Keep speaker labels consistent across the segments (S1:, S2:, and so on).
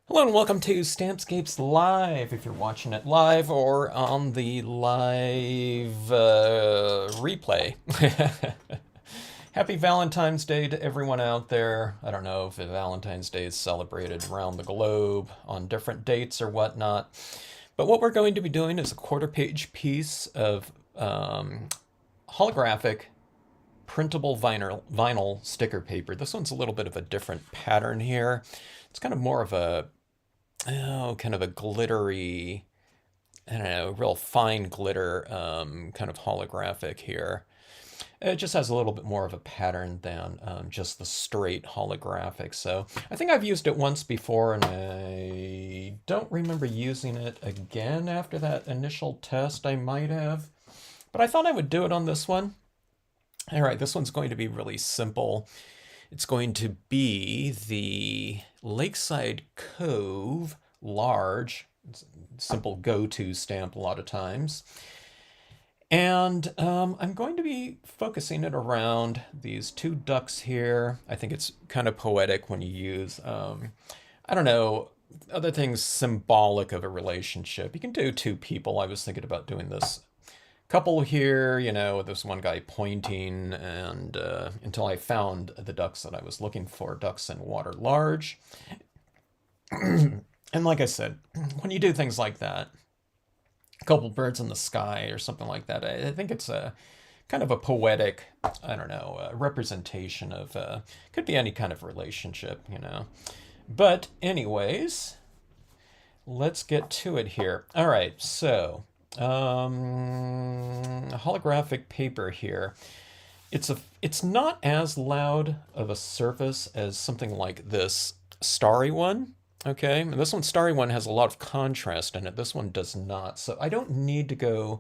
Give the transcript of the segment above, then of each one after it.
S1: Hello and welcome to Stampscapes Live, if you're watching it live or on the live replay. Happy Valentine's Day to everyone out there. I don't know if Valentine's Day is celebrated around the globe on different dates or whatnot. But what we're going to be doing is a quarter-page piece of holographic printable vinyl sticker paper. This one's a little bit of a different pattern here. It's kind of more of a kind of a glittery, I don't know, real fine glitter kind of holographic here. It just has a little bit more of a pattern than just the straight holographic. So I think I've used it once before and I don't remember using it again after that initial test. I might have, but I thought I would do it on this one. All right, this one's going to be really simple. It's going to be the Lakeside Cove large, simple go-to stamp a lot of times. And I'm going to be focusing it around these two ducks here. I think it's kind of poetic when you use, I don't know, other things symbolic of a relationship. You can do two people. I was thinking about doing this couple here, you know, this one guy pointing, and until I found the ducks that I was looking for, ducks in water large. And like I said, when you do things like that, a couple birds in the sky or something like that, I think it's a kind of a poetic, I don't know, representation of, could be any kind of relationship, you know. But anyways, let's get to it here. All right, so holographic paper here. It's not as loud of a surface as something like this starry one. Okay, and this one starry one has a lot of contrast in it. This one does not. So I don't need to go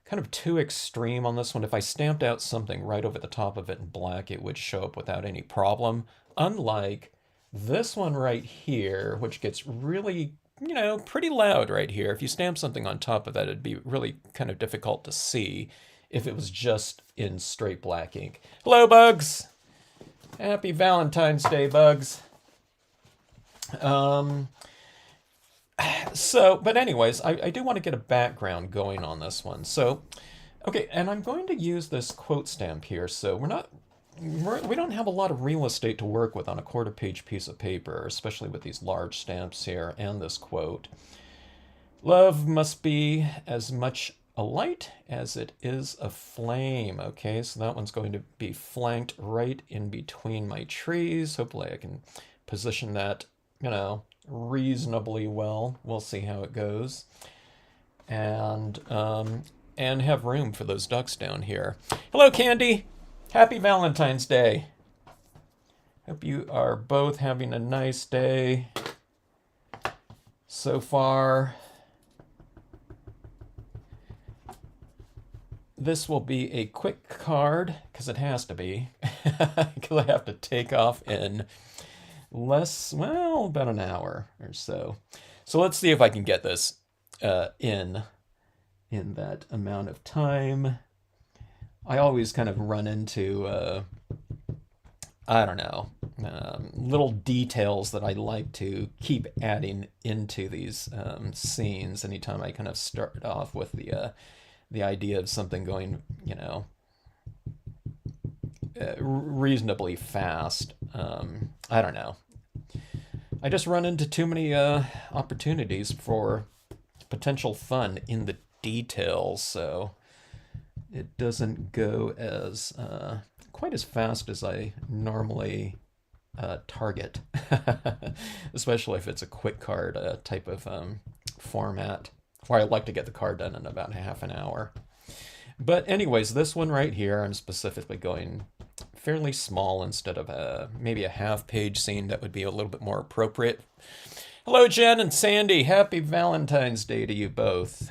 S1: kind of too extreme on this one. If I stamped out something right over the top of it in black, it would show up without any problem. Unlike this one right here, which gets really, you know, pretty loud right here. If you stamp something on top of that, it'd be really kind of difficult to see if it was just in straight black ink. Hello, Bugs! Happy Valentine's Day, Bugs. But anyways, I do want to get a background going on this one. So, okay, and I'm going to use this quote stamp here. So we don't have a lot of real estate to work with on a quarter-page piece of paper, especially with these large stamps here and this quote. Love must be as much a light as it is a flame. Okay, so that one's going to be flanked right in between my trees. Hopefully I can position that, you know, reasonably well. We'll see how it goes. And have room for those ducks down here. Hello, Candy! Happy Valentine's Day! Hope you are both having a nice day so far. This will be a quick card, because it has to be, because I have to take off in about an hour or so. So let's see if I can get this in that amount of time. I always kind of run into, I don't know, little details that I like to keep adding into these scenes anytime I kind of start off with the idea of something going, you know, reasonably fast. I don't know. I just run into too many opportunities for potential fun in the details, so it doesn't go as quite as fast as I normally target, especially if it's a quick card type of format, where I like to get the card done in about half an hour. But anyways, this one right here, I'm specifically going fairly small instead of maybe a half-page scene. That would be a little bit more appropriate. Hello, Jen and Sandy. Happy Valentine's Day to you both.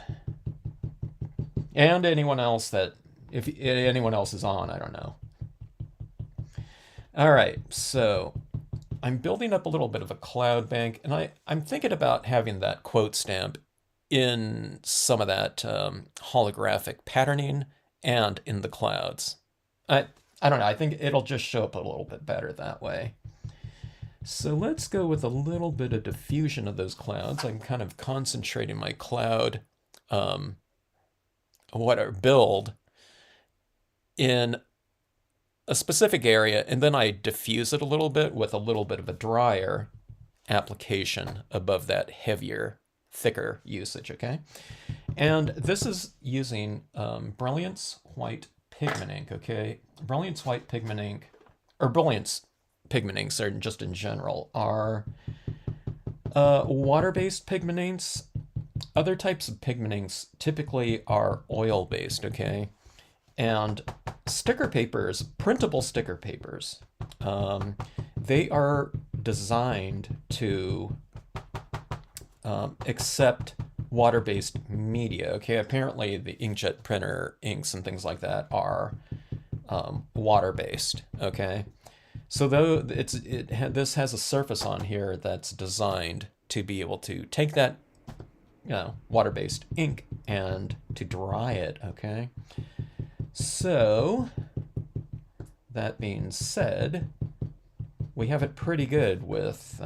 S1: And anyone else that, if anyone else is on, I don't know. All right, so I'm building up a little bit of a cloud bank, and I'm thinking about having that quote stamp in some of that holographic patterning and in the clouds. I don't know. I think it'll just show up a little bit better that way. So let's go with a little bit of diffusion of those clouds. I'm kind of concentrating my cloud, um, build in a specific area, and then I diffuse it a little bit with a little bit of a drier application above that heavier, thicker usage, okay? And this is using Brilliance white pigment ink, okay? Brilliance white pigment ink, or Brilliance pigment inks are just in general, are water-based pigment inks. Other types of pigment inks typically are oil-based, okay? And sticker papers, printable sticker papers, they are designed to accept water-based media. Okay, apparently the inkjet printer inks and things like that are water-based. Okay, so though this has a surface on here that's designed to be able to take that water-based ink and to dry it. Okay, so that being said, we have it pretty good with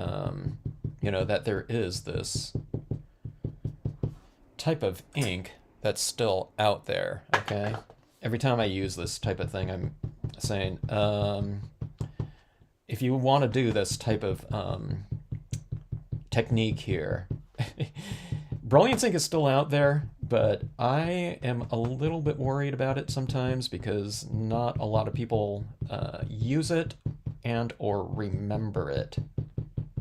S1: that there is this type of ink that's still out there, okay? Every time I use this type of thing, I'm saying, if you want to do this type of technique here, Brilliance ink is still out there, but I am a little bit worried about it sometimes because not a lot of people use it and or remember it.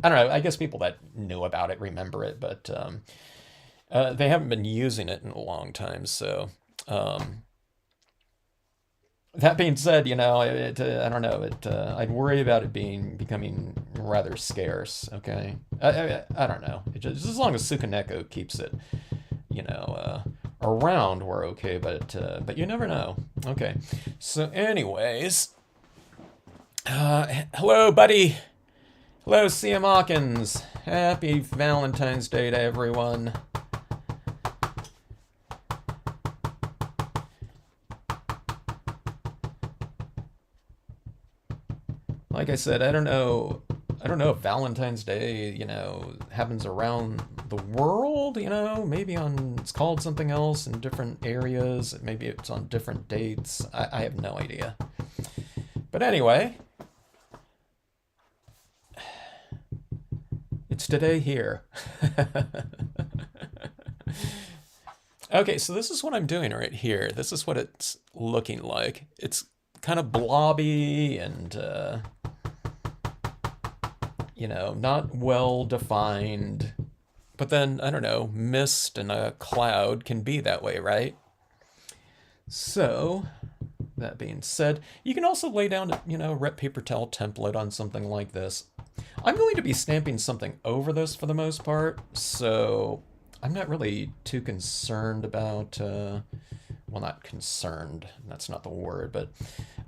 S1: I don't know, I guess people that knew about it remember it, but they haven't been using it in a long time. So that being said, I don't know. I'd worry about it becoming rather scarce. Okay, I don't know. Just as long as Sukaneko keeps it, around, we're okay. But you never know. Okay. So, anyways, hello, buddy. Hello, CM Hawkins. Happy Valentine's Day to everyone. Like I said, I don't know if Valentine's Day, happens around the world, maybe it's called something else in different areas, maybe it's on different dates. I have no idea. But anyway, it's today here. Okay, so this is what I'm doing right here. This is what it's looking like. It's kind of blobby and not well defined. But then, I don't know, mist and a cloud can be that way, right? So, that being said, you can also lay down a rep paper towel template on something like this. I'm going to be stamping something over this for the most part, so I'm not really too concerned about well, not concerned, that's not the word, but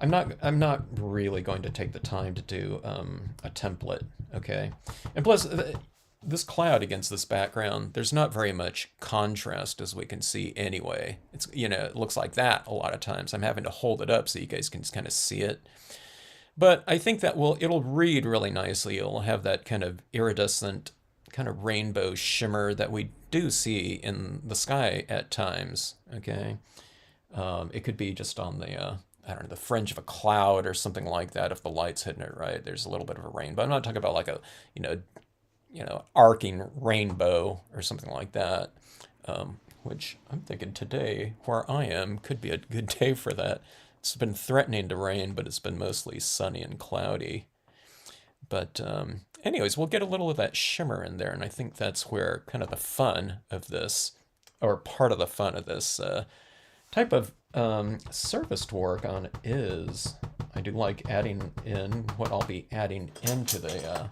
S1: I'm not really going to take the time to do a template, okay? And plus, this cloud against this background, there's not very much contrast as we can see anyway. It's, it looks like that a lot of times. I'm having to hold it up so you guys can kind of see it. But I think that it'll read really nicely. It'll have that kind of iridescent, kind of rainbow shimmer that we do see in the sky at times, okay? It could be just on the, I don't know, the fringe of a cloud or something like that if the light's hitting it right. There's a little bit of a rainbow. I'm not talking about like a, arcing rainbow or something like that, which I'm thinking today, where I am, could be a good day for that. It's been threatening to rain, but it's been mostly sunny and cloudy. But anyways, we'll get a little of that shimmer in there, and I think that's where kind of the fun of this, or part of the fun of this type of surface to work on is. I do like adding in what I'll be adding into the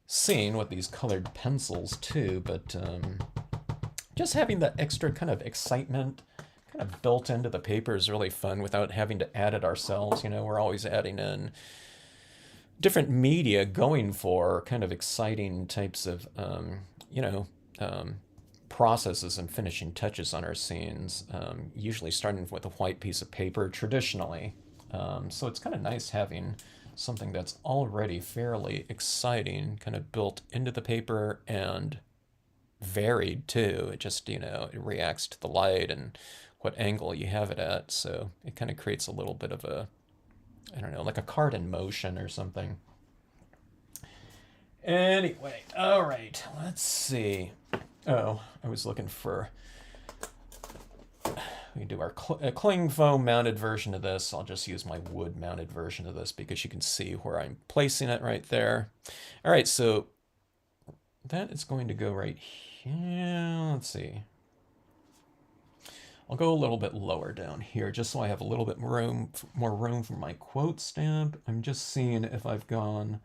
S1: scene with these colored pencils too, but just having that extra kind of excitement kind of built into the paper is really fun without having to add it ourselves. We're always adding in different media going for kind of exciting types of, processes and finishing touches on our scenes, usually starting with a white piece of paper traditionally. So it's kind of nice having something that's already fairly exciting, kind of built into the paper and varied too. It just, it reacts to the light and what angle you have it at. So it kind of creates a little bit of a, I don't know, like a card in motion or something. Anyway, all right, let's see. Oh, I was looking for, we can do our cling foam mounted version of this. I'll just use my wood mounted version of this because you can see where I'm placing it right there. All right, so that is going to go right here. Let's see. I'll go a little bit lower down here just so I have a little bit more room for my quote stamp. I'm just seeing if I've gone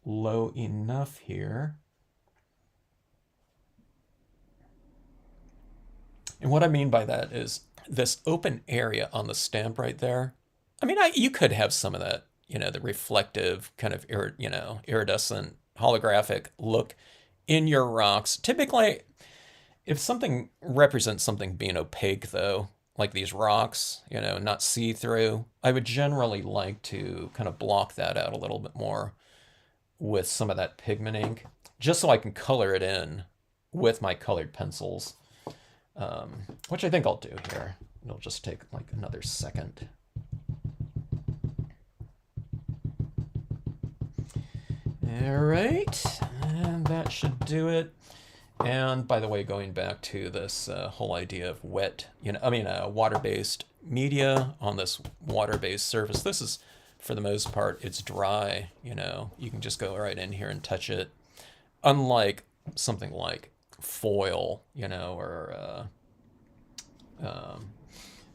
S1: low enough here. And what I mean by that is this open area on the stamp right there. I mean, you could have some of that, the reflective kind of, iridescent holographic look in your rocks. Typically, if something represents something being opaque, though, like these rocks, not see-through, I would generally like to kind of block that out a little bit more with some of that pigment ink, just so I can color it in with my colored pencils, which I think I'll do here. It'll just take like another second. All right, and that should do it. And by the way, going back to this whole idea of water-based media on this water-based surface, this is, for the most part, it's dry. You can just go right in here and touch it. Unlike something like foil, or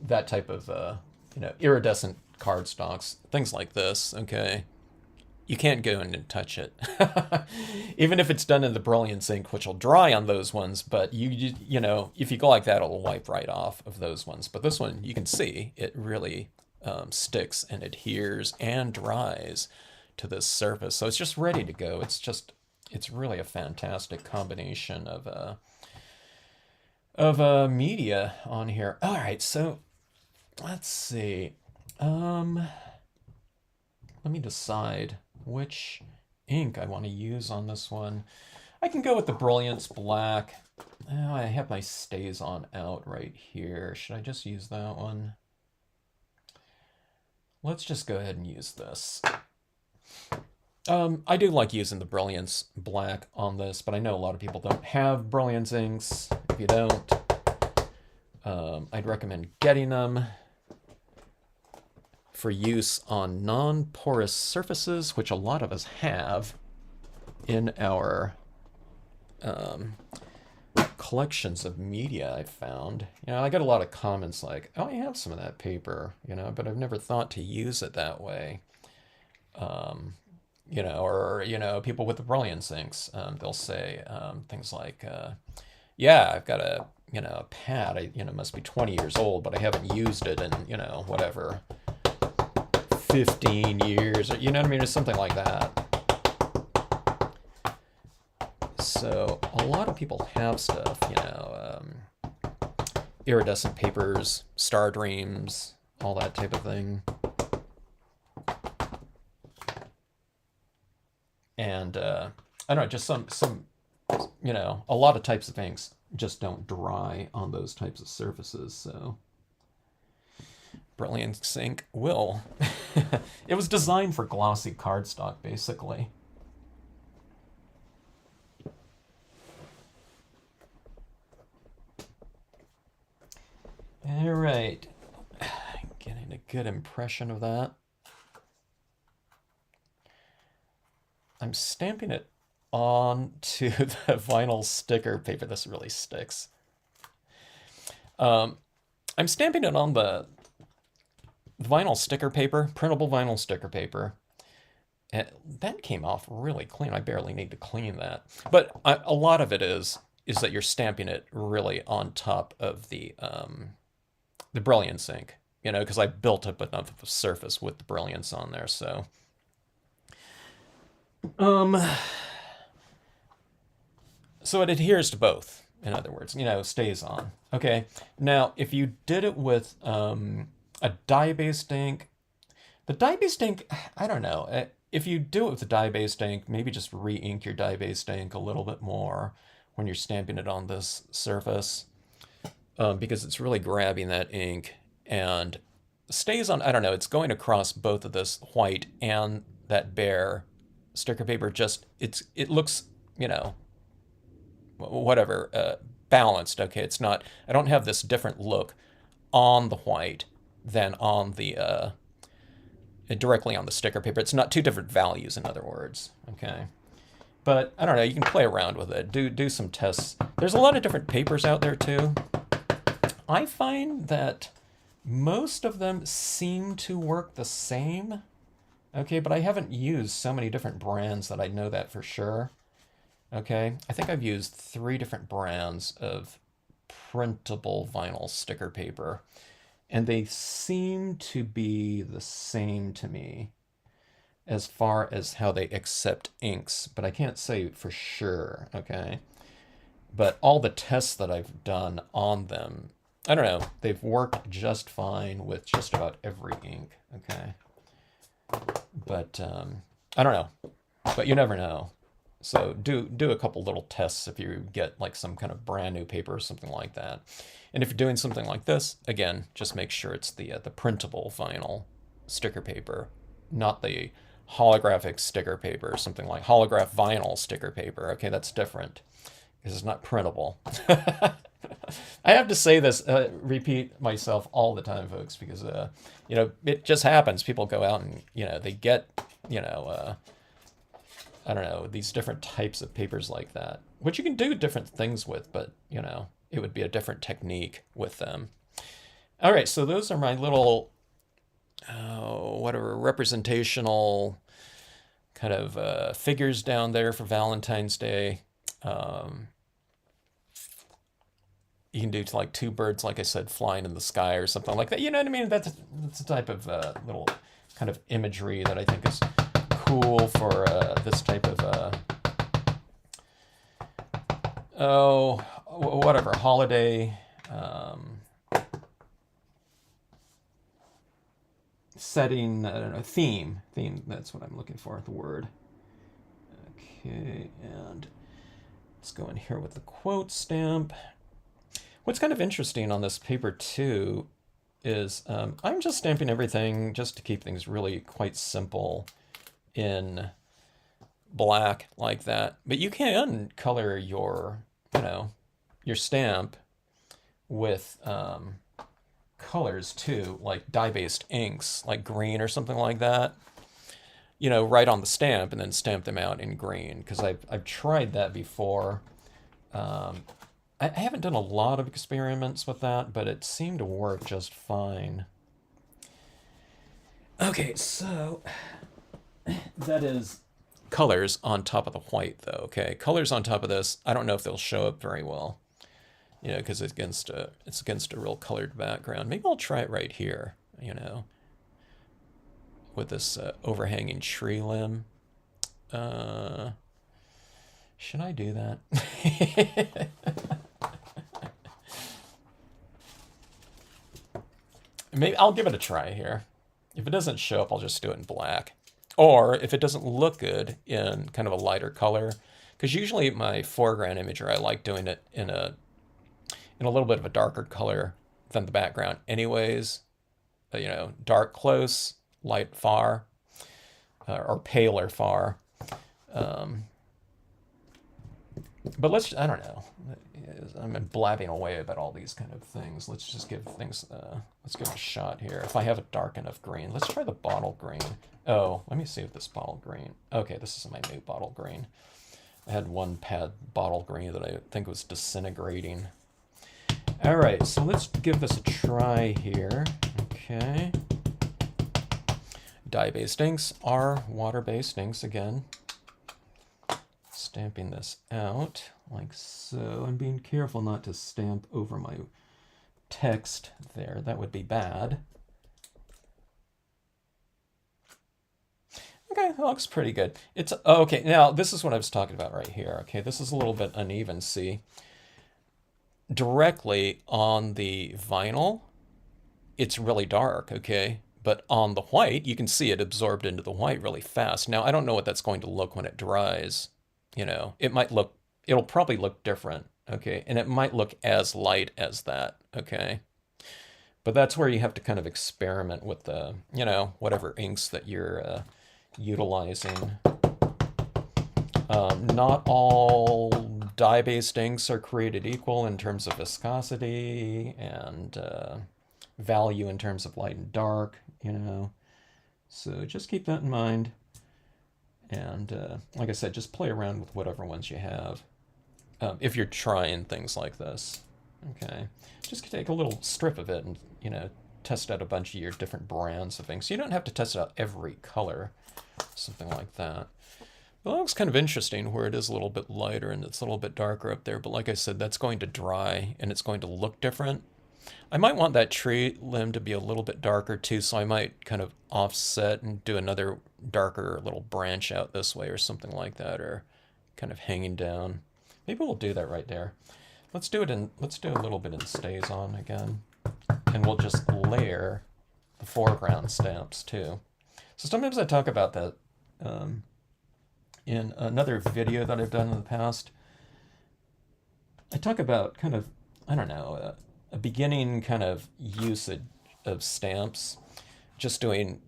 S1: that type of, iridescent cardstocks, things like this, okay? You can't go in and touch it. Even if it's done in the Brilliance ink, which will dry on those ones, but if you go like that, it'll wipe right off of those ones. But this one, you can see, it really sticks and adheres and dries to this surface. So it's just ready to go. It's really a fantastic combination of media on here. All right, so let's see. Let me decide which ink I want to use on this one. I can go with the Brilliance Black. Oh, I have my stays on out right here. Should I just use that one? Let's just go ahead and use this. I do like using the Brilliance Black on this, but I know a lot of people don't have Brilliance inks. If you don't, I'd recommend getting them for use on non-porous surfaces, which a lot of us have in our collections of media. I've found, I get a lot of comments like, "Oh, I have some of that paper, but I've never thought to use it that way." Or people with the Brilliance inks, they'll say things like, "Yeah, I've got a pad. It must be 20 years old, but I haven't used it in whatever." 15 years, or what I mean, or something like that. So a lot of people have stuff, iridescent papers, star dreams, all that type of thing. And I don't know, just some a lot of types of inks just don't dry on those types of surfaces, so Brilliance ink will. It was designed for glossy cardstock, basically. All right, getting a good impression of that. I'm stamping it onto the vinyl sticker paper. This really sticks. I'm stamping it on the vinyl sticker paper, printable vinyl sticker paper. And that came off really clean. I barely need to clean that. But a lot of it is that you're stamping it really on top of the Brilliance ink, because I built up enough of a surface with the Brilliance on there, so. So it adheres to both, in other words, stays on. Okay, now if you did it with a dye-based ink, The dye-based ink, I don't know. If you do it with the dye-based ink, maybe just re-ink your dye-based ink a little bit more when you're stamping it on this surface, because it's really grabbing that ink and stays on, I don't know, it's going across both of this white and that bare sticker paper. Just, it looks, you know, whatever, balanced. Okay, it's not, I don't have this different look on the white than on the directly on the sticker paper. It's not two different values, in other words. Okay, but I don't know. You can play around with it. Do some tests. There's a lot of different papers out there too. I find that most of them seem to work the same. Okay, but I haven't used so many different brands that I know that for sure. Okay, I think I've used 3 different brands of printable vinyl sticker paper, and they seem to be the same to me as far as how they accept inks, but I can't say for sure, okay? But all the tests that I've done on them, I don't know, they've worked just fine with just about every ink, okay? But I don't know, but you never know. So do a couple little tests if you get like some kind of brand new paper or something like that. And if you're doing something like this, again, just make sure it's the printable vinyl sticker paper, not the holographic sticker paper, or something like holograph vinyl sticker paper. Okay, that's different because it's not printable. I have to say this, repeat myself all the time, folks, because you know, it just happens. People go out and, you know, they get, you know, I don't know, these different types of papers like that, which you can do different things with, but, you know, it would be a different technique with them. All right, so those are my little, whatever, representational kind of figures down there for Valentine's Day. You can do like 2 birds, like I said, flying in the sky or something like that. You know what I mean? That's the type of little kind of imagery that I think is cool for this type of whatever holiday setting. I don't know, theme. That's what I'm looking for. The word. Okay, and let's go in here with the quote stamp. What's kind of interesting on this paper too is I'm just stamping everything just to keep things really quite simple in black like that. But you can color your, you know, your stamp with colors too, like dye-based inks, like green or something like that. You know, right on the stamp and then stamp them out in green, because I've tried that before. I haven't done a lot of experiments with that, but it seemed to work just fine. Okay, so that is colors on top of the white, though. Okay, colors on top of this, I don't know if they'll show up very well, you know, because it's against a real colored background. Maybe I'll try it right here, you know, with this overhanging tree limb. Should I do that? Maybe I'll give it a try here. If it doesn't show up, I'll just do it in black. Or if it doesn't look good in kind of a lighter color, because usually my foreground imager, I like doing it in a little bit of a darker color than the background anyways. You know, dark close, light far, or paler far. But I don't know. I'm blabbing away about all these kind of things. Let's just give things, let's give it a shot here. If I have a dark enough green, let's try the bottle green. Oh, let me see if this bottle green. Okay, this is my new bottle green. I had one pad bottle green that I think was disintegrating. All right, so let's give this a try here. Okay. Dye-based inks are water-based inks again. Stamping this out like so, and being careful not to stamp over my text there. That would be bad. Okay, that looks pretty good. It's okay. Now this is what I was talking about right here. Okay, this is a little bit uneven. See, directly on the vinyl, it's really dark. Okay, But on the white, you can see it absorbed into the white really fast. Now, I don't know what that's going to look when it dries. You know, it'll probably look different, okay? And it might look as light as that, okay? But that's where you have to kind of experiment with the, whatever inks that you're utilizing. Not all dye-based inks are created equal in terms of viscosity and value in terms of light and dark, So just keep that in mind. And like I said, just play around with whatever ones you have if you're trying things like this. Okay, just take a little strip of it and, test out a bunch of your different brands of inks. You don't have to test out every color, something like that. Well, that looks kind of interesting where it is a little bit lighter and it's a little bit darker up there. But like I said, that's going to dry and it's going to look different. I might want that tree limb to be a little bit darker too, so I might kind of offset and do another darker little branch out this way or something like that, or kind of hanging down. Maybe we'll do that right there. Let's do a little bit in StazOn again. And we'll just layer the foreground stamps too. So sometimes I talk about that in another video that I've done in the past. I talk about kind of, I don't know, a beginning kind of usage of stamps, just doing,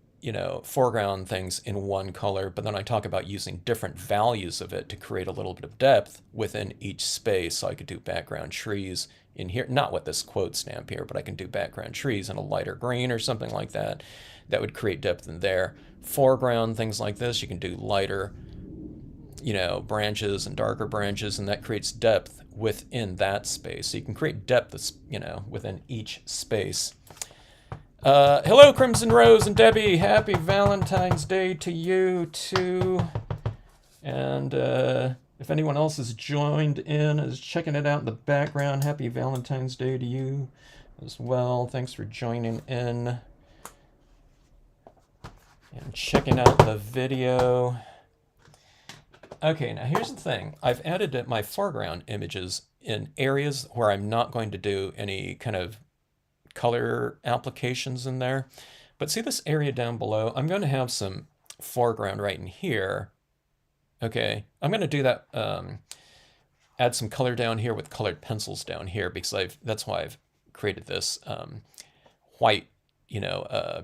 S1: foreground things in one color, but then I talk about using different values of it to create a little bit of depth within each space. So I could do background trees in here, not with this quote stamp here, but I can do background trees in a lighter green or something like that. That would create depth in there. Foreground, things like this, you can do lighter, branches and darker branches, and that creates depth within that space. So you can create depth, within each space. Hello, Crimson Rose and Debbie. Happy Valentine's Day to you too. And if anyone else has joined in, is checking it out in the background, happy Valentine's Day to you as well. Thanks for joining in and checking out the video. Okay, now here's the thing. I've added my foreground images in areas where I'm not going to do any kind of color applications in there. But see this area down below? I'm going to have some foreground right in here. Okay, I'm going to do that, add some color down here with colored pencils down here, because that's why I've created this white,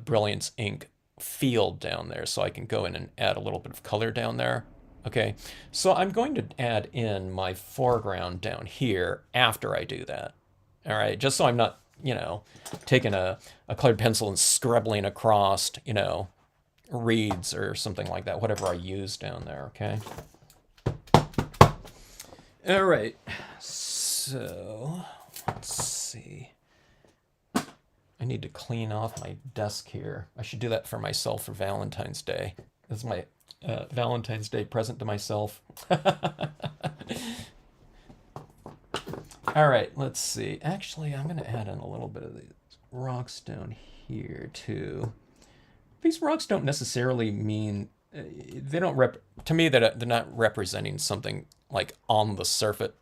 S1: Brilliance ink field down there, so I can go in and add a little bit of color down there. Okay, so I'm going to add in my foreground down here after I do that. All right, just so I'm not, taking a colored pencil and scribbling across, reeds or something like that, whatever I use down there, okay? All right, so let's see. I need to clean off my desk here. I should do that for myself for Valentine's Day. This is my Valentine's Day present to myself. All right, let's see. Actually, I'm going to add in a little bit of these rocks down here too. These rocks don't necessarily mean, they don't to me, they're not representing something like on the surface,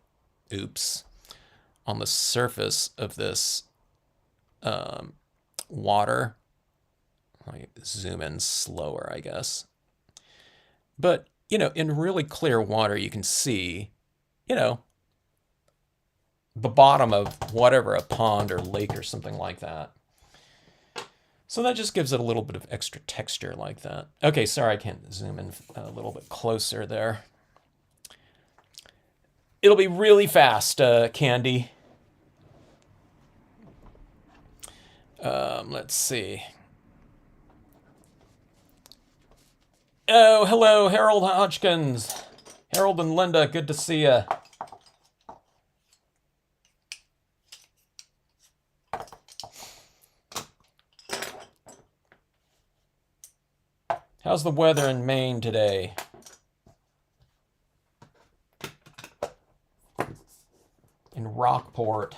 S1: on the surface of this water. Let me zoom in slower, I guess. But, in really clear water, you can see, the bottom of whatever, a pond or lake or something like that. So that just gives it a little bit of extra texture like that. Okay, sorry, I can't zoom in a little bit closer there. It'll be really fast, Candy. Let's see. Oh, hello, Harold Hodgkins. Harold and Linda, good to see ya. How's the weather in Maine today? In Rockport.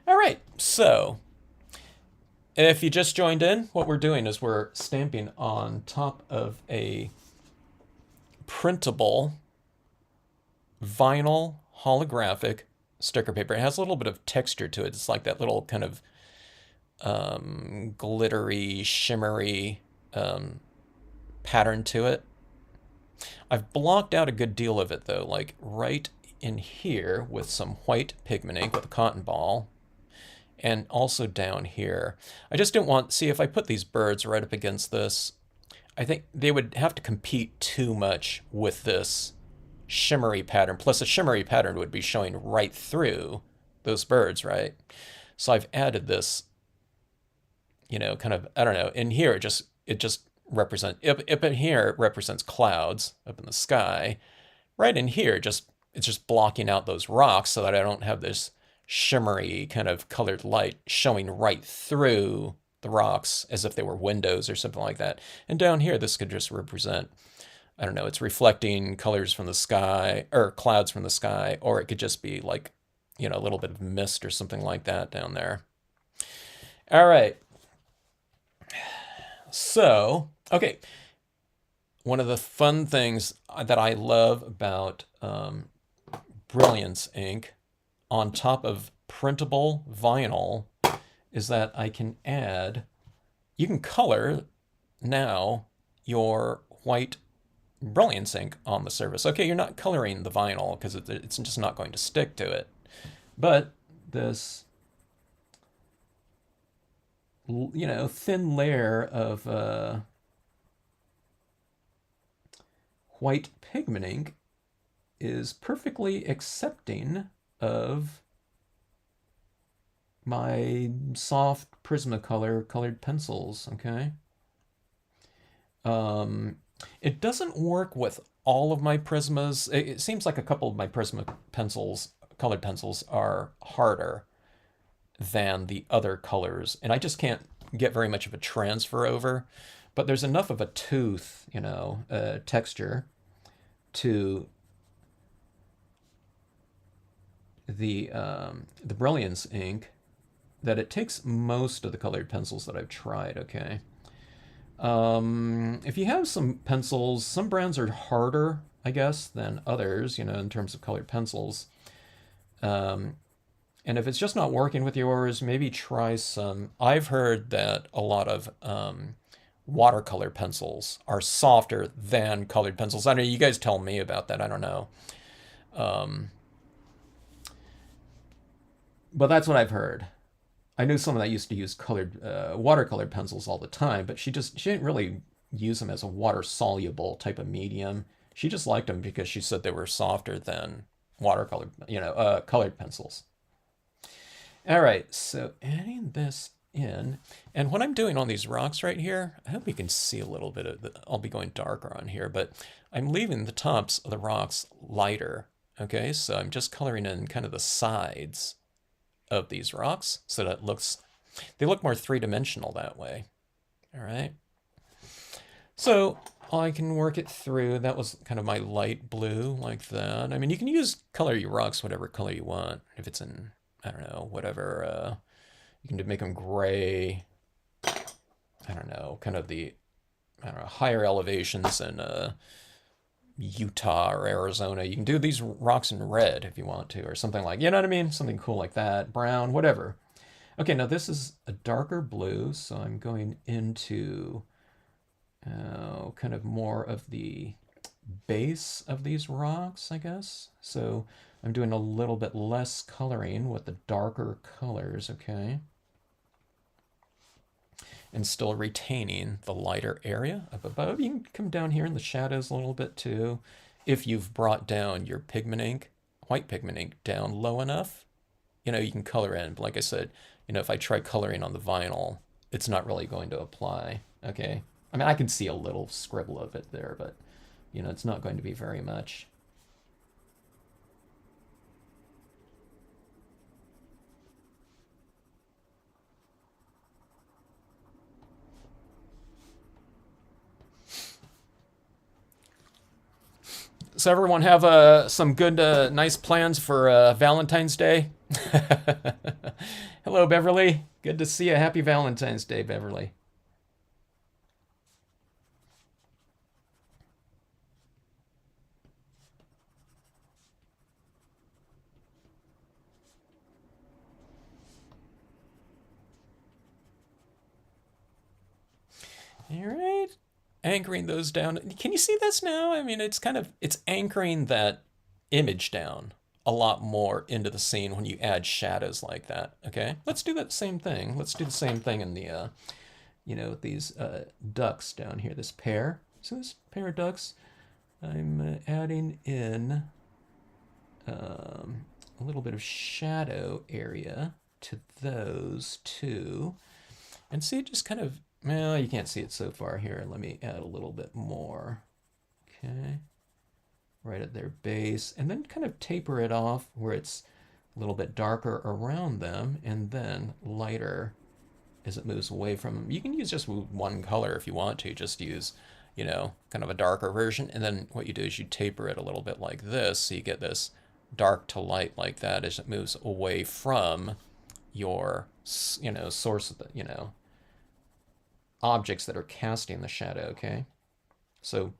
S1: All right, so if you just joined in, what we're doing is we're stamping on top of a printable vinyl holographic sticker paper. It has a little bit of texture to it. It's like that little kind of glittery, shimmery pattern to it. I've blocked out a good deal of it though, like right in here with some white pigment ink with a cotton ball, and also down here. I just didn't want, see if I put these birds right up against this, I think they would have to compete too much with this shimmery pattern. Plus a shimmery pattern would be showing right through those birds, right? So I've added this, you know, kind of, I don't know, in here it just represent up in here it represents clouds up in the sky. Right in here just it's just blocking out those rocks so that I don't have this shimmery kind of colored light showing right through the rocks as if they were windows or something like that. And down here this could just represent, I don't know, it's reflecting colors from the sky or clouds from the sky, or it could just be like, you know, a little bit of mist or something like that down there. All right. So, okay. One of the fun things that I love about Brilliance ink on top of printable vinyl is that I can add, you can color now your white Brilliance ink on the surface. Okay, you're not coloring the vinyl because it's just not going to stick to it. But this, you know, thin layer of white pigment ink is perfectly accepting of my soft Prismacolor colored pencils, okay? It doesn't work with all of my Prismas. It seems like a couple of my Prisma pencils, colored pencils, are harder than the other colors, and I just can't get very much of a transfer over. But there's enough of a tooth, you know, texture to the Brilliance ink that it takes most of the colored pencils that I've tried, okay? If you have some pencils, some brands are harder, I guess, than others, you know, in terms of colored pencils. And if it's just not working with yours, maybe try some. I've heard that a lot of watercolor pencils are softer than colored pencils. I know you guys tell me about that. I don't know. But that's what I've heard. I knew someone that used to use colored watercolored pencils all the time, but she didn't really use them as a water soluble type of medium. She just liked them because she said they were softer than watercolored, you know, colored pencils. All right, so adding this in, and what I'm doing on these rocks right here, I hope you can see a little bit of the, I'll be going darker on here, but I'm leaving the tops of the rocks lighter. Okay, so I'm just coloring in kind of the sides of these rocks so that they look more three-dimensional that way. All right. So I can work it through. That was kind of my light blue like that. I mean, you can color your rocks whatever color you want. If it's in, I don't know, whatever, you can make them gray. I don't know, kind of the, I don't know, higher elevations in Utah or Arizona. You can do these rocks in red if you want to, or something like, you know what I mean? Something cool like that, brown, whatever. Okay, now this is a darker blue, so I'm going into kind of more of the base of these rocks, I guess. So I'm doing a little bit less coloring with the darker colors, okay? And still retaining the lighter area up above. You can come down here in the shadows a little bit too. If you've brought down your pigment ink, white pigment ink, down low enough, you know, you can color in. But like I said, you know, if I try coloring on the vinyl, it's not really going to apply, okay? I mean, I can see a little scribble of it there, but, you know, it's not going to be very much. So everyone have some good, nice plans for Valentine's Day. Hello, Beverly. Good to see you. Happy Valentine's Day, Beverly. All right. Anchoring those down. Can you see this now? I mean, it's anchoring that image down a lot more into the scene when you add shadows like that. Okay, let's do that same thing. Let's do the same thing in the, these ducks down here, this pair. So this pair of ducks, I'm adding in a little bit of shadow area to those two. And see, it just kind of, well, you can't see it so far here. Let me add a little bit more. Okay. Right at their base. And then kind of taper it off where it's a little bit darker around them and then lighter as it moves away from them. You can use just one color if you want to. Just use, kind of a darker version. And then what you do is you taper it a little bit like this. So you get this dark to light like that as it moves away from your, source of the, objects that are casting the shadow, okay? So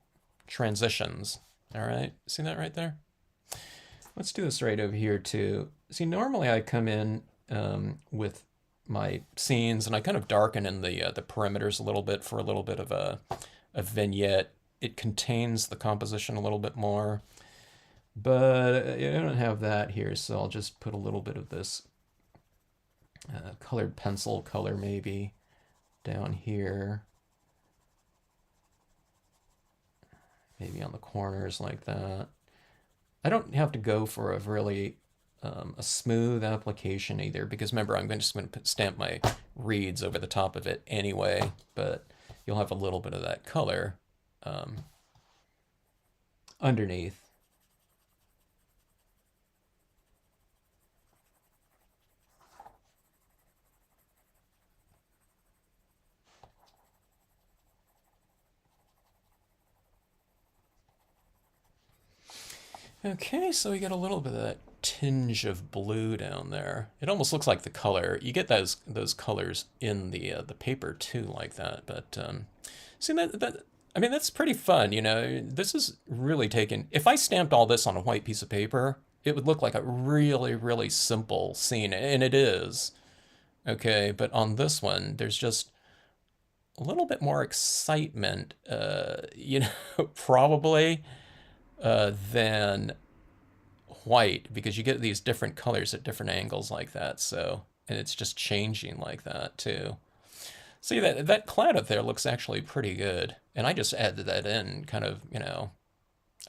S1: transitions, all right? See that right there? Let's do this right over here too. See, normally I come in with my scenes and I kind of darken in the perimeters a little bit for a little bit of a vignette. It contains the composition a little bit more, but I don't have that here, so I'll just put a little bit of this colored pencil color maybe down here, maybe on the corners like that. I don't have to go for a really a smooth application either, because remember, I'm just going to stamp my reeds over the top of it anyway, but you'll have a little bit of that color underneath. Okay, so we get a little bit of that tinge of blue down there. It almost looks like the color. You get those colors in the paper too, like that. But see that I mean, that's pretty fun. This is really taken. If I stamped all this on a white piece of paper, it would look like a really, really simple scene, and it is. Okay, but on this one, there's just a little bit more excitement, probably than white, because you get these different colors at different angles like that. So, and it's just changing like that too. See, that cloud up there looks actually pretty good. And I just added that in kind of, I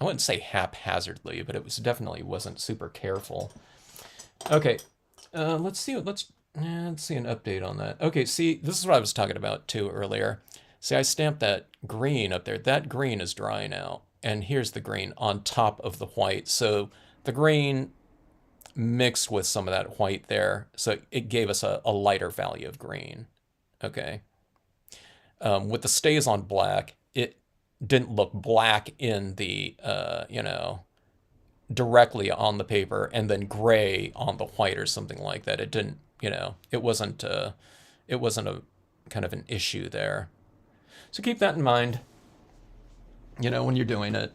S1: wouldn't say haphazardly, but it was definitely wasn't super careful. Okay, let's see an update on that. Okay, see, this is what I was talking about too earlier. See, I stamped that green up there. That green is drying out. And here's the green on top of the white. So the green mixed with some of that white there. So it gave us a lighter value of green. Okay. With the stays on black, it didn't look black in the, directly on the paper and then gray on the white or something like that. It didn't, it wasn't a kind of an issue there. So keep that in mind, when you're doing it.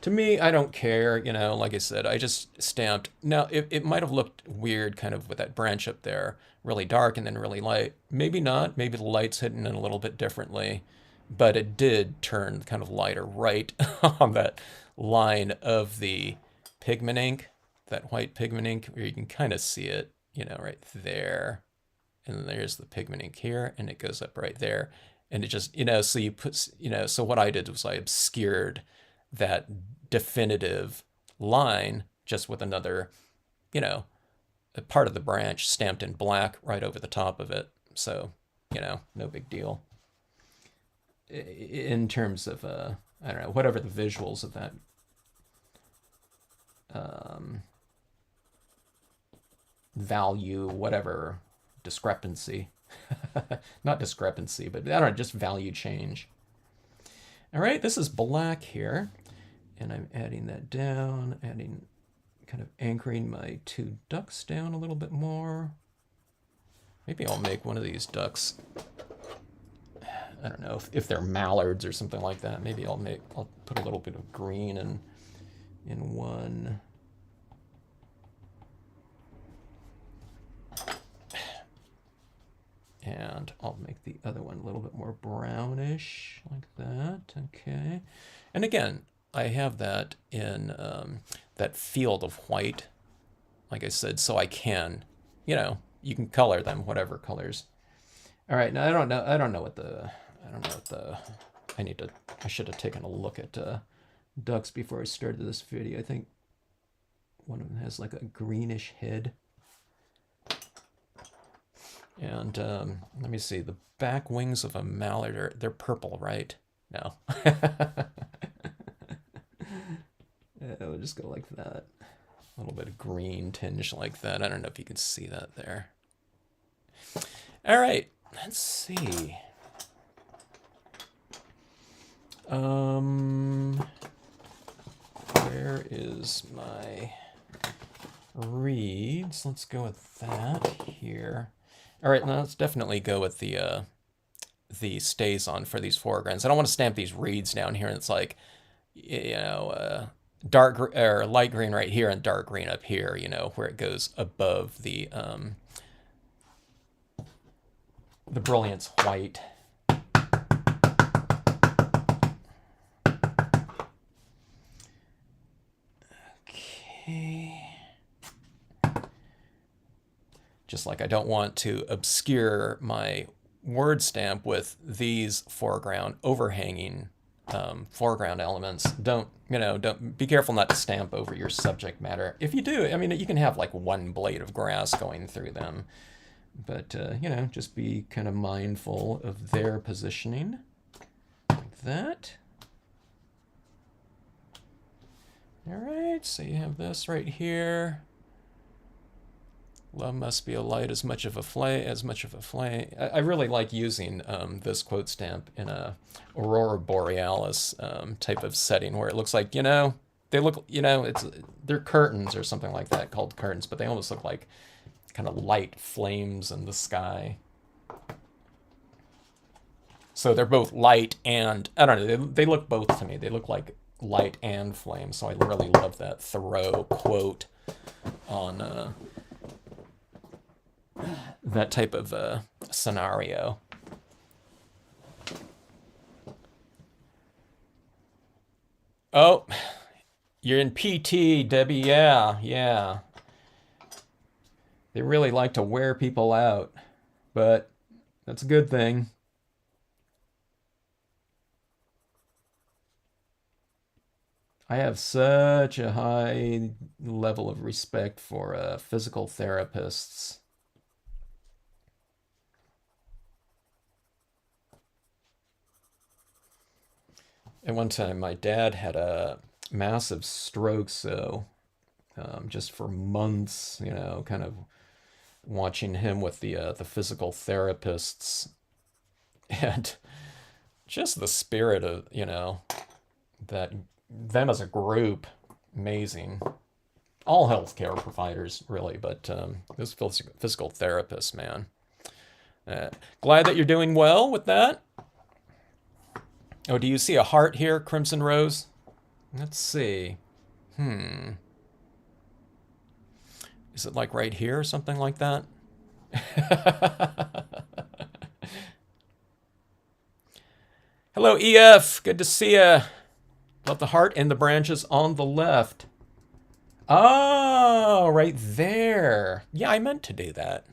S1: To me, I don't care, like I said, I just stamped. Now, it might have looked weird kind of with that branch up there, really dark and then really light. Maybe not, maybe the light's hitting it a little bit differently, but it did turn kind of lighter right on that line of the pigment ink, that white pigment ink, where you can kind of see it, right there. And then there's the pigment ink here, and it goes up right there. And it just, so you put, so what I did was I obscured that definitive line just with another, a part of the branch stamped in black right over the top of it. So, no big deal. In terms of, I don't know, whatever the visuals of that value, whatever discrepancy, not discrepancy, but I don't know, just value change. All right, this is black here, and I'm adding that down, kind of anchoring my two ducks down a little bit more. Maybe I'll make one of these ducks, I don't know, if they're mallards or something like that. Maybe I'll put a little bit of green in one. And I'll make the other one a little bit more brownish, like that. Okay. And again, I have that in that field of white, like I said, so I can, you can color them whatever colors. All right. Now I don't know what the, I don't know what the, I should have taken a look at ducks before I started this video. I think one of them has like a greenish head. And let me see, the back wings of a mallard they're purple, right? No. We'll just go like that. A little bit of green tinge like that. I don't know if you can see that there. All right, let's see. Where is my reeds? Let's go with that here. All right, now let's definitely go with the stays on for these foregrounds. I don't want to stamp these reeds down here, and it's like, dark or light green right here and dark green up here, where it goes above the Brilliance white. Okay. Just like I don't want to obscure my word stamp with these foreground overhanging foreground elements. Don't be careful not to stamp over your subject matter. If you do, I mean, you can have like one blade of grass going through them, but just be kind of mindful of their positioning like that. All right, so you have this right here. Love must be a light as much of a flame. I really like using this quote stamp in a aurora borealis type of setting where it looks like, they look, they're curtains or something like that, called curtains, but they almost look like kind of light flames in the sky. So they're both light and, I don't know, they look both to me. They look like light and flame, so I really love that Thoreau quote on that type of scenario. Oh, you're in PT, Debbie. Yeah. They really like to wear people out, but that's a good thing. I have such a high level of respect for physical therapists. At one time, my dad had a massive stroke, so just for months, kind of watching him with the physical therapists, and just the spirit of that them as a group, amazing. All healthcare providers, really, but this physical therapist, man. Glad that you're doing well with that. Oh, do you see a heart here, Crimson Rose? Let's see. Is it like right here or something like that? Hello, EF. Good to see you. Love the heart and the branches on the left. Oh, right there. Yeah, I meant to do that.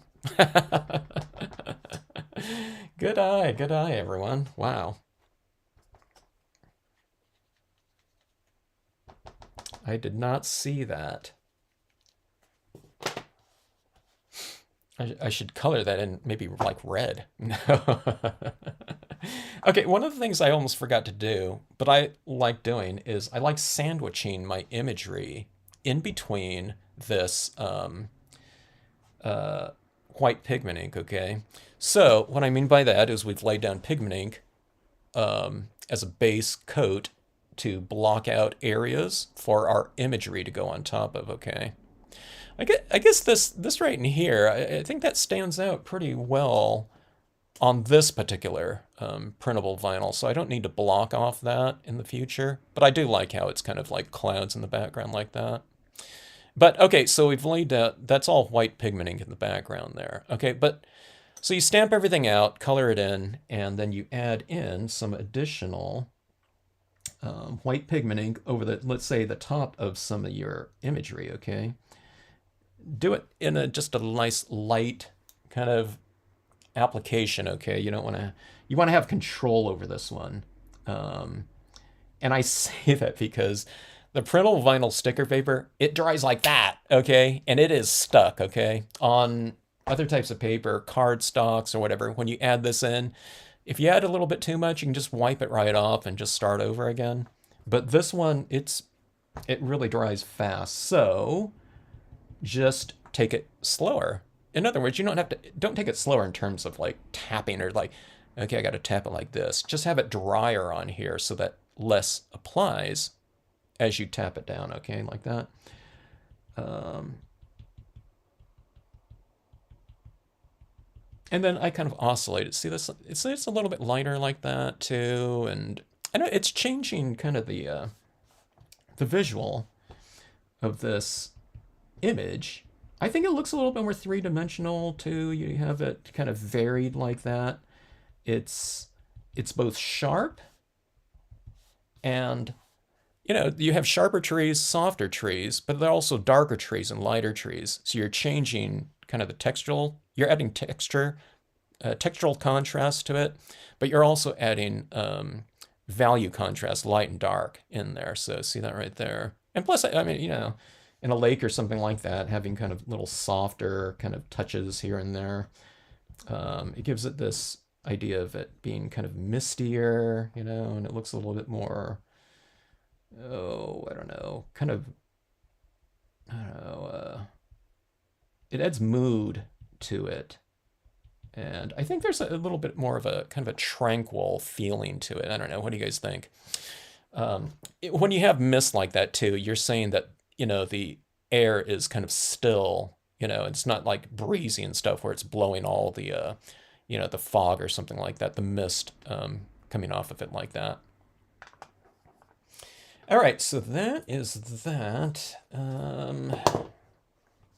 S1: Good eye, everyone. Wow. I did not see that. I should color that in maybe like red. Okay, one of the things I almost forgot to do, but I like doing, is I like sandwiching my imagery in between this white pigment ink, okay? So what I mean by that is we've laid down pigment ink as a base coat to block out areas for our imagery to go on top of, okay? I guess this right in here, I think that stands out pretty well on this particular printable vinyl, so I don't need to block off that in the future, but I do like how it's kind of like clouds in the background like that. But okay, so we've laid out, that's all white pigment ink in the background there. Okay, but So you stamp everything out, color it in, and then you add in some additional white pigment ink over the, let's say, the top of some of your imagery, okay? Do it in just a nice light kind of application, okay? You don't want to, you want to have control over this one. And I say that because the printable vinyl sticker paper, it dries like that, okay? And it is stuck, okay? On other types of paper, cardstocks or whatever, when you add this in, if you add a little bit too much, you can just wipe it right off and just start over again. But this one, it really dries fast. So just take it slower. In other words, you don't take it slower in terms of like tapping or like, okay, I got to tap it like this. Just have it drier on here so that less applies as you tap it down, okay, like that. And then I kind of oscillate it. See this? It's a little bit lighter like that too, and I know it's changing kind of the visual of this image. I think it looks a little bit more three-dimensional too. You have it kind of varied like that. It's both sharp and, you know, you have sharper trees, softer trees, but they're also darker trees and lighter trees. So you're changing kind of the textural, you're adding texture, textural contrast to it, but you're also adding value contrast, light and dark in there. So see that right there. And plus, I mean, you know, in a lake or something like that, having kind of little softer kind of touches here and there, it gives it this idea of it being kind of mistier, you know, and it looks a little bit more, oh, I don't know, kind of, I don't know, it adds mood to it. And I think there's a little bit more of a kind of a tranquil feeling to it. I don't know. What do you guys think? When you have mist like that too, you're saying that, you know, the air is kind of still, you know, it's not like breezy and stuff where it's blowing all the, you know, the fog or something like that, the mist coming off of it like that. All right, so that is that.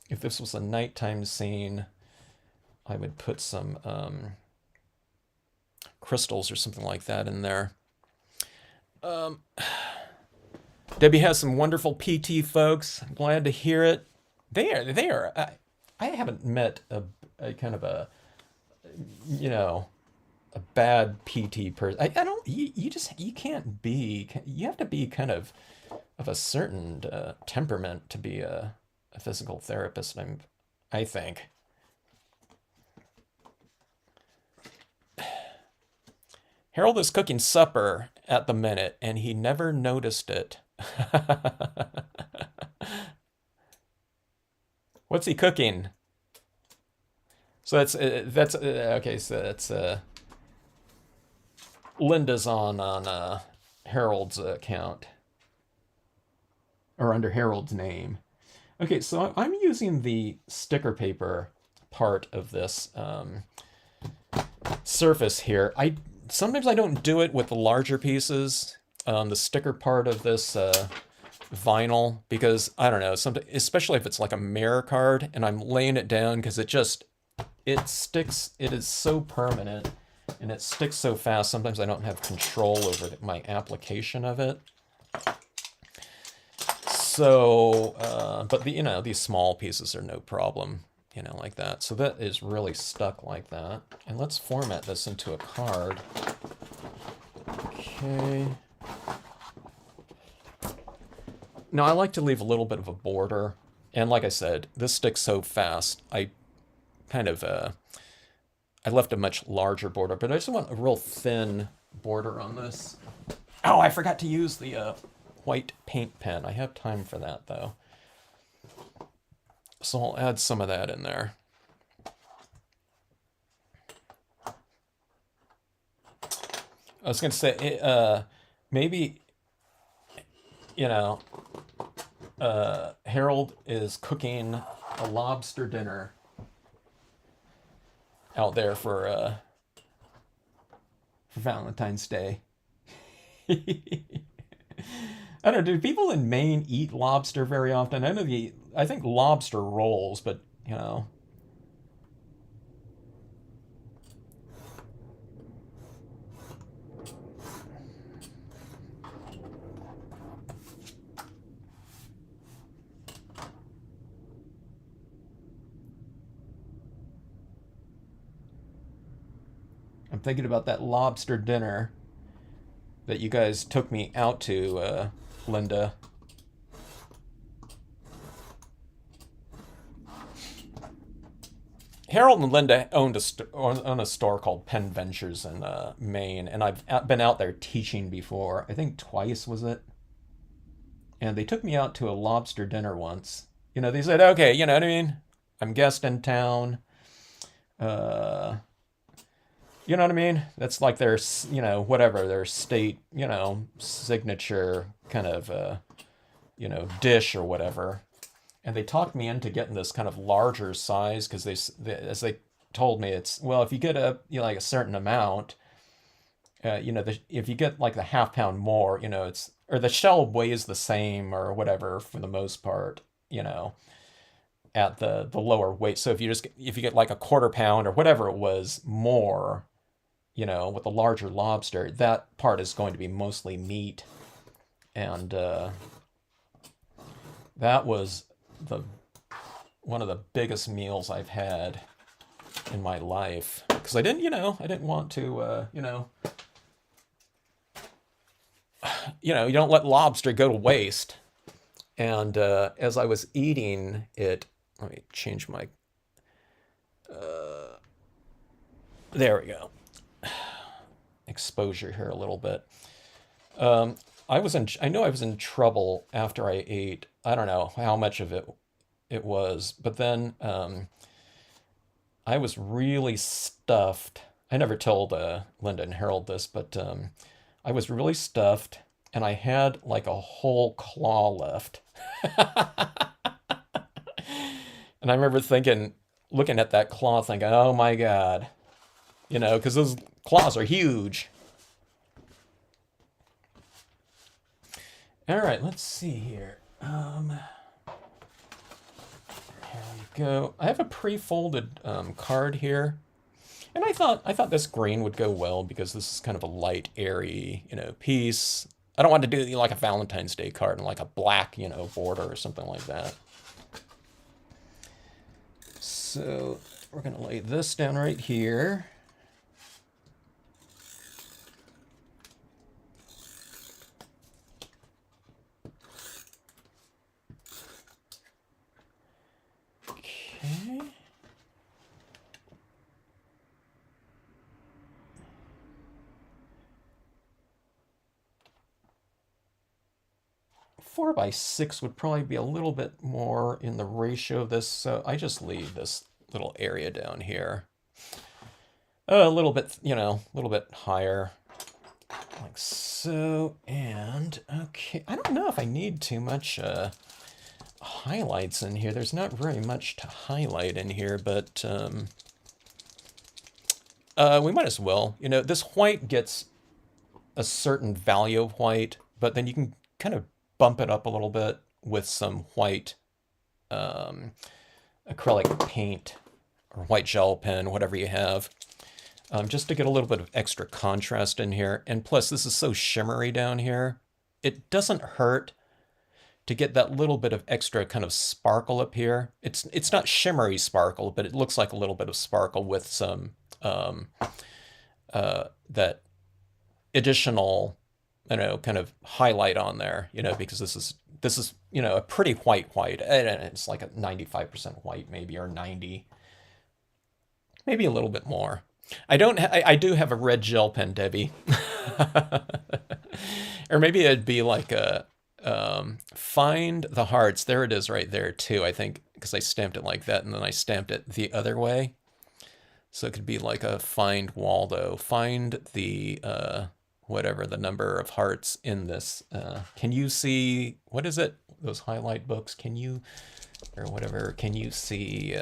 S1: If this was a nighttime scene, I would put some crystals or something like that in there. Debbie has some wonderful PT folks. I'm glad to hear it. They are. I haven't met a kind of a, you know, a bad PT person. I don't. You can't be. You have to be kind of a certain temperament to be a physical therapist. I think. Harold is cooking supper at the minute, and he never noticed it. What's he cooking? So that's okay. So that's Linda's on Harold's account or under Harold's name. Okay, so I'm using the sticker paper part of this surface here. Sometimes I don't do it with the larger pieces, the sticker part of this vinyl, because I don't know, especially if it's like a mirror card and I'm laying it down, because it sticks, it is so permanent and it sticks so fast. Sometimes I don't have control over my application of it. So, but you know, these small pieces are no problem, you know, like that. So that is really stuck like that. And let's format this into a card. Okay. Now I like to leave a little bit of a border. And like I said, this sticks so fast. I kind of, I left a much larger border, but I just want a real thin border on this. Oh, I forgot to use the white paint pen. I have time for that though. So I'll add some of that in there. I was going to say, maybe, you know, Harold is cooking a lobster dinner out there for Valentine's Day. I don't know, do people in Maine eat lobster very often? I think lobster rolls, but, you know. I'm thinking about that lobster dinner that you guys took me out to, Linda. Harold and Linda own a store called Penn Ventures in Maine, and I've been out there teaching before. I think twice was it, and they took me out to a lobster dinner once. They said, "Okay, you know what I mean? I'm guest in town. Uh, you know what I mean? That's like their, whatever their state, signature kind of, dish or whatever." And they talked me into getting this kind of larger size because as they told me, it's, well, if you get like a certain amount, if you get like the half pound more, it's, or the shell weighs the same or whatever for the most part, at the lower weight. So if you get like a quarter pound or whatever it was more, with a larger lobster, that part is going to be mostly meat. And that was the one of the biggest meals I've had in my life because I didn't want to, you don't let lobster go to waste. And as I was eating it, let me change my. There we go. Exposure here a little bit. I know I was in trouble after I ate. I don't know how much of it was, but then I was really stuffed. I never told Linda and Harold this, but I was really stuffed, and I had like a whole claw left. And I remember looking at that claw, thinking, "Oh my God," because those claws are huge. All right, let's see here. Here we go. I have a pre-folded card here, and I thought this green would go well because this is kind of a light, airy, piece. I don't want to do like a Valentine's Day card and like a black, border or something like that. So we're gonna lay this down right here. Okay. 4 by 6 would probably be a little bit more in the ratio of this, so I just leave this little area down here. A little bit, a little bit higher, like so. And okay, I don't know if I need too much highlights in here. There's not very much to highlight in here, but we might as well. This white gets a certain value of white, but then you can kind of bump it up a little bit with some white acrylic paint or white gel pen, whatever you have, just to get a little bit of extra contrast in here. And plus, this is so shimmery down here. It doesn't hurt to get that little bit of extra kind of sparkle up here. It's not shimmery sparkle, but it looks like a little bit of sparkle with some that additional, kind of highlight on there, because this is a pretty white, and it's like a 95% white maybe, or 90, maybe a little bit more. I do have a red gel pen, Debbie. Or maybe it'd be like a find the hearts. There it is right there too, I think, because I stamped it like that and then I stamped it the other way. So it could be like a find Waldo. Find the whatever the number of hearts in this. Can you see, what is it? Those highlight books. Can you, or whatever, can you see,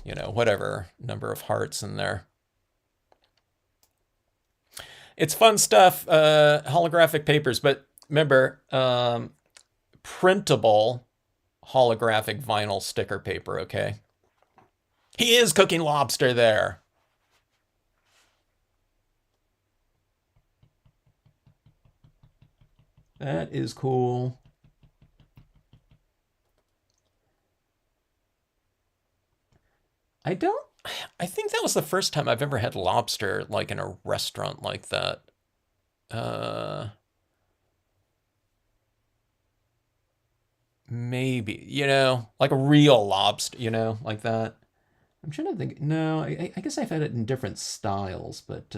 S1: whatever number of hearts in there? It's fun stuff, holographic papers, but remember, printable holographic vinyl sticker paper, okay? He is cooking lobster there. That is cool. I I think that was the first time I've ever had lobster like in a restaurant like that. Uh, Maybe, like a real lobster, like that. I'm trying to think. No, I guess I've had it in different styles, but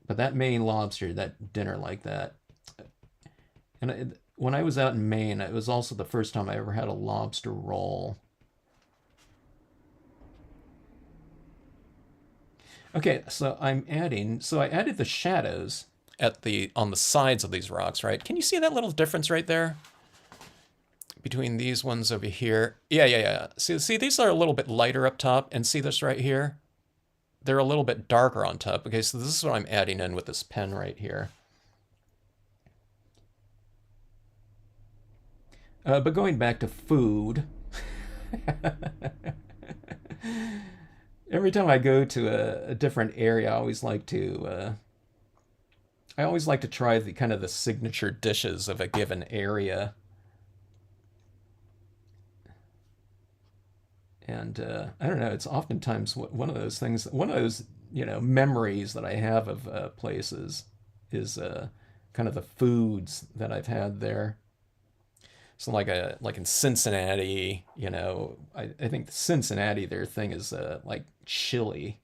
S1: that Maine lobster, that dinner like that, and when I was out in Maine, it was also the first time I ever had a lobster roll. Okay, so I added the shadows at the on the sides of these rocks, right? Can you see that little difference right there between these ones over here? Yeah. See, these are a little bit lighter up top, and see this right here? They're a little bit darker on top. Okay, so this is what I'm adding in with this pen right here. But going back to food, every time I go to a different area, I always like to try the kind of the signature dishes of a given area. And I don't know, it's oftentimes one of those things, one of those, memories that I have of places is kind of the foods that I've had there. So like in Cincinnati, I think Cincinnati, their thing is like chili,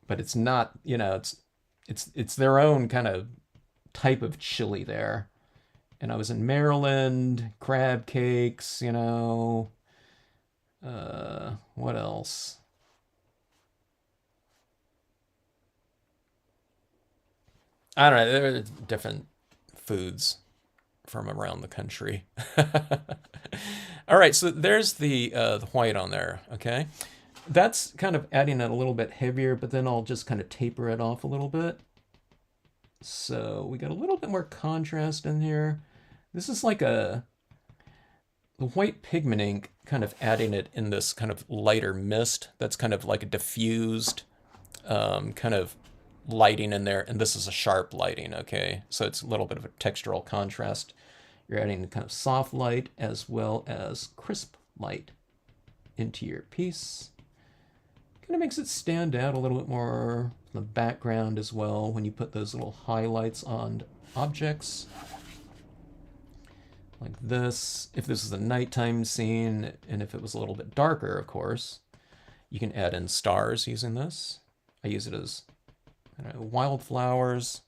S1: but it's not, it's their own kind of type of chili there. And I was in Maryland, crab cakes, what else? I don't know. There are different foods from around the country. All right, so there's the white on there. Okay, that's kind of adding it a little bit heavier, but then I'll just kind of taper it off a little bit. So we got a little bit more contrast in here. This is like the white pigment ink, kind of adding it in this kind of lighter mist that's kind of like a diffused kind of lighting in there. And this is a sharp lighting, okay? So it's a little bit of a textural contrast. You're adding kind of soft light as well as crisp light into your piece. Kind of makes it stand out a little bit more in the background as well when you put those little highlights on objects. Like this. If this is a nighttime scene, and if it was a little bit darker, of course, you can add in stars using this. I use it as wildflowers.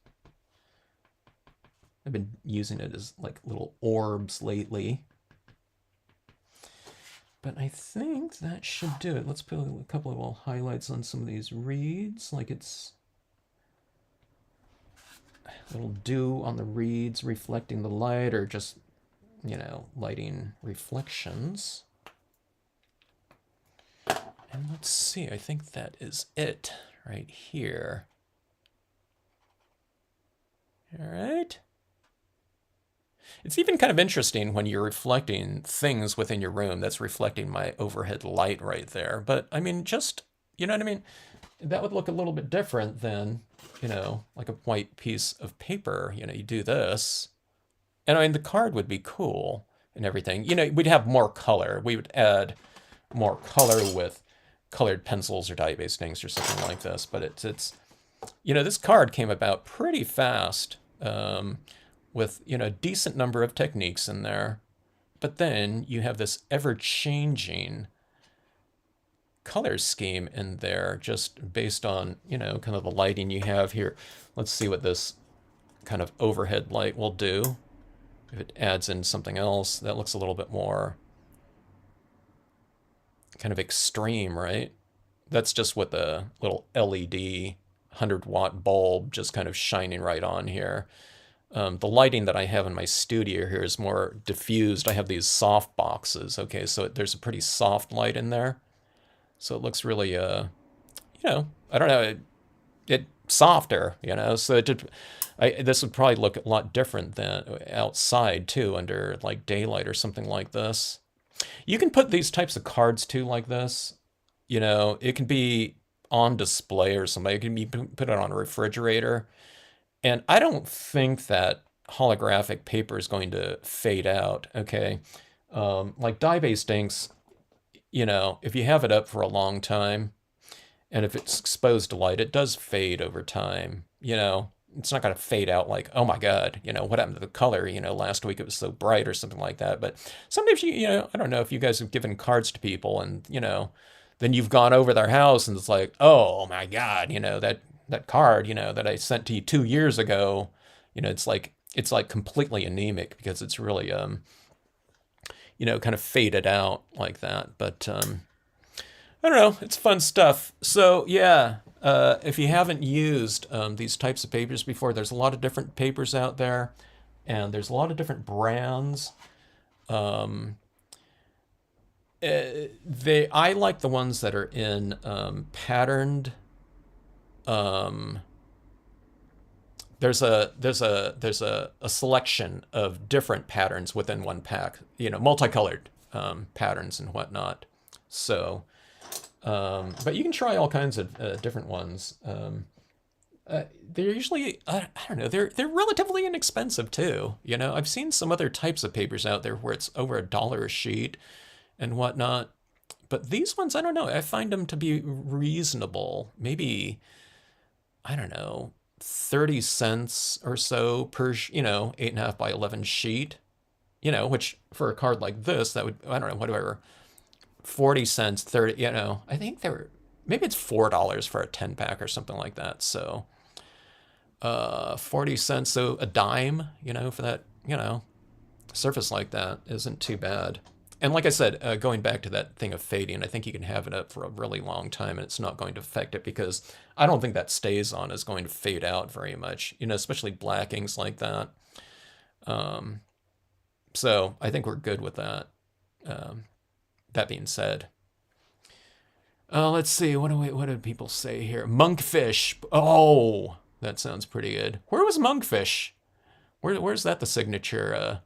S1: I've been using it as like little orbs lately. But I think that should do it. Let's put a couple of little highlights on some of these reeds, like it's a little dew on the reeds reflecting the light, or just, lighting reflections. And let's see, I think that is it right here. All right. It's even kind of interesting when you're reflecting things within your room. That's reflecting my overhead light right there. But I mean, just, you know what I mean? That would look a little bit different than, like a white piece of paper. You do this. And I mean, the card would be cool and everything. We'd have more color. We would add more color with colored pencils or dye-based inks or something like this. But it's this card came about pretty fast. With a decent number of techniques in there, but then you have this ever-changing color scheme in there, just based on kind of the lighting you have here. Let's see what this kind of overhead light will do. If it adds in something else that looks a little bit more kind of extreme, right? That's just with a little LED 100-watt bulb just kind of shining right on here. The lighting that I have in my studio here is more diffused. I have these soft boxes, okay, so there's a pretty soft light in there. So it looks really, I don't know, it softer, so this would probably look a lot different than outside too, under like daylight or something like this. You can put these types of cards too like this. It can be on display or something. It can be put it on a refrigerator. And I don't think that holographic paper is going to fade out, okay? Like dye-based inks, if you have it up for a long time, and if it's exposed to light, it does fade over time. It's not going to fade out like, oh my God, what happened to the color? Last week it was so bright or something like that. But sometimes, I don't know if you guys have given cards to people and, then you've gone over their house and it's like, oh my God, that card, that I sent to you 2 years ago, it's like completely anemic because it's really, kind of faded out like that. But, I don't know. It's fun stuff. So yeah, if you haven't used these types of papers before, there's a lot of different papers out there, and there's a lot of different brands. I like the ones that are in patterned. Um, there's a selection of different patterns within one pack. Multicolored patterns and whatnot. So. But you can try all kinds of different ones. They're usually, I don't know, they're relatively inexpensive too. I've seen some other types of papers out there where it's over $1 a sheet and whatnot. But these ones, I don't know. I find them to be reasonable. Maybe, I don't know, 30 cents or so per, 8.5 by 11 sheet. Which for a card like this, that would, I don't know, whatever. 40 cents, 30, I think maybe it's $4 for a 10 pack or something like that. So, 40 cents, so a dime, for that, surface like that isn't too bad. And like I said, going back to that thing of fading, I think you can have it up for a really long time and it's not going to affect it because I don't think that stays on is going to fade out very much, especially black inks like that. So I think we're good with that. That being said, let's see. What did people say here? Monkfish. Oh, that sounds pretty good. Where was Monkfish? Where's that the signature?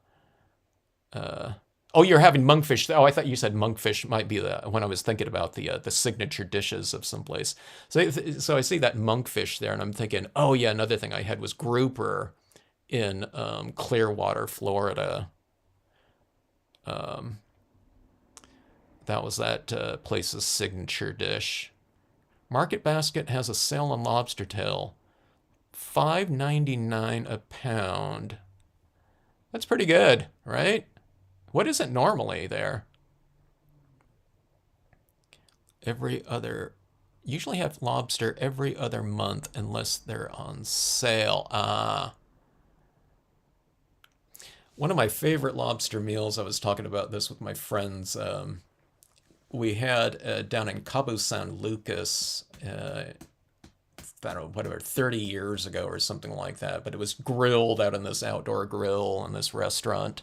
S1: Oh, you're having monkfish. Oh, I thought you said monkfish might be when I was thinking about the signature dishes of someplace. So I see that monkfish there, and I'm thinking, oh yeah, another thing I had was grouper in Clearwater, Florida. That was that place's signature dish. Market Basket has a sale on lobster tail. $5.99 a pound. That's pretty good, right? What is it normally there? Usually have lobster every other month unless they're on sale. One of my favorite lobster meals, I was talking about this with my friends, we had down in Cabo San Lucas, I don't know, whatever, 30 years ago or something like that. But it was grilled out in this outdoor grill in this restaurant.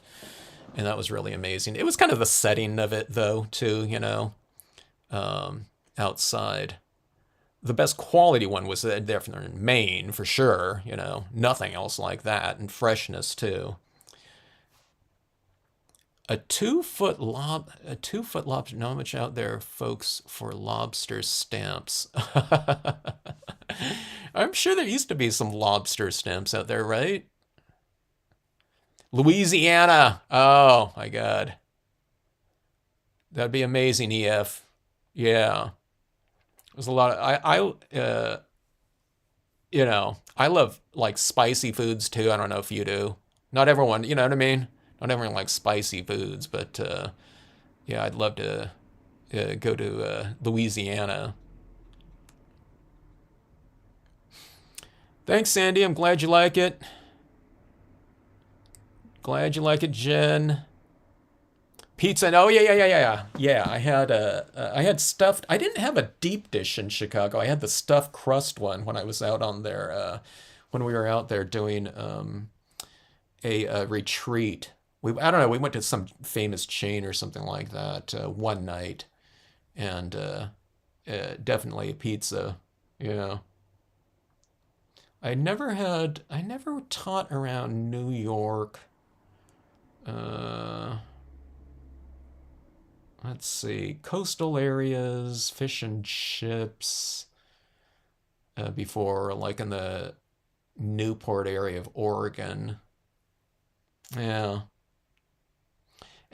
S1: And that was really amazing. It was kind of the setting of it, though, too, outside. The best quality one was definitely in Maine, for sure, nothing else like that. And freshness, too. A 2 foot lobster. Not much out there, folks, for lobster stamps. I'm sure there used to be some lobster stamps out there, right? Louisiana. Oh my God, that'd be amazing. EF. Yeah, there's a lot of I love like spicy foods too. I don't know if you do. Not everyone, you know what I mean? Not everyone likes spicy foods, but yeah, I'd love to go to Louisiana. Thanks, Sandy. I'm glad you like it. Glad you like it, Jen. Pizza. Oh yeah. I had stuffed. I didn't have a deep dish in Chicago. I had the stuffed crust one when I was out on there. When we were out there doing a retreat. I don't know. We went to some famous chain or something like that one night, and definitely a pizza. Yeah. I never taught around New York. Let's see, coastal areas, fish and chips, before, like in the Newport area of Oregon. Yeah.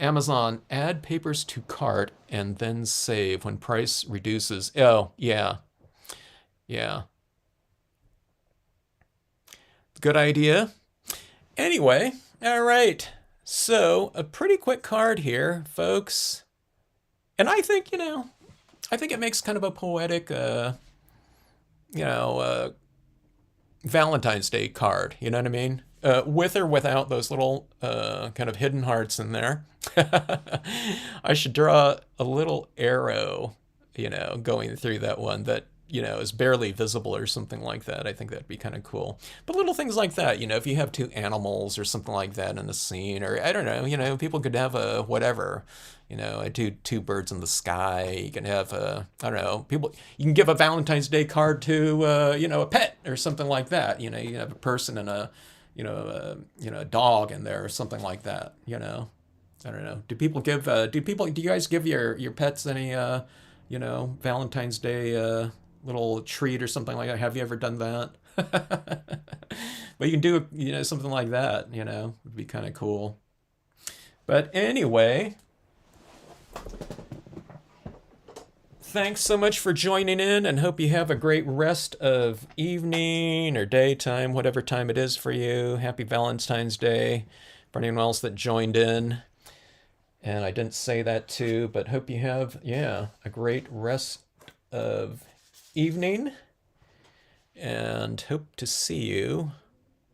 S1: Amazon, add papers to cart and then save when price reduces. Oh, yeah. Yeah. Good idea. Anyway, all right. So, a pretty quick card here, folks. And I think, I think it makes kind of a poetic, you know, Valentine's Day card. You know what I mean? With or without those little kind of hidden hearts in there. I should draw a little arrow, going through that one that, is barely visible or something like that. I think that'd be kind of cool. But little things like that, if you have two animals or something like that in the scene, or I don't know, people could have a whatever, two birds in the sky. You can have I don't know, you can give a Valentine's Day card to, a pet or something like that. You can have a person and a dog in there or something like that. I don't know. Do you guys give your pets any, Valentine's Day little treat or something like that? Have you ever done that? But you can do, something like that, would be kind of cool. But anyway, thanks so much for joining in, and hope you have a great rest of evening or daytime, whatever time it is for you. Happy Valentine's Day for anyone else that joined in. And I didn't say that too, but hope you have, a great rest of evening, and hope to see you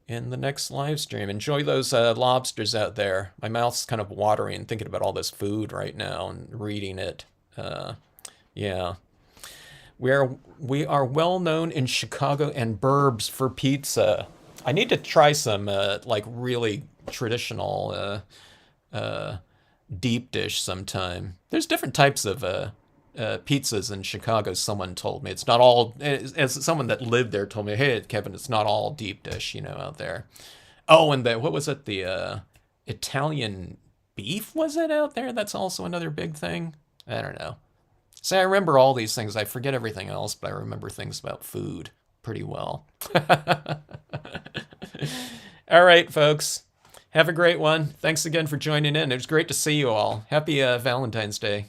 S1: in the next live stream. Enjoy those lobsters out there. My mouth's kind of watering thinking about all this food right now and reading it. Yeah. We are well known in Chicago and burbs for pizza. I need to try some like really traditional deep dish sometime. There's different types of pizzas in Chicago. Someone told me it's not all. As someone that lived there told me, hey, Kevin, it's not all deep dish, out there. Oh, and what was it? The Italian beef, was it out there? That's also another big thing. I don't know. See, I remember all these things. I forget everything else, but I remember things about food pretty well. All right, folks. Have a great one. Thanks again for joining in. It was great to see you all. Happy Valentine's Day.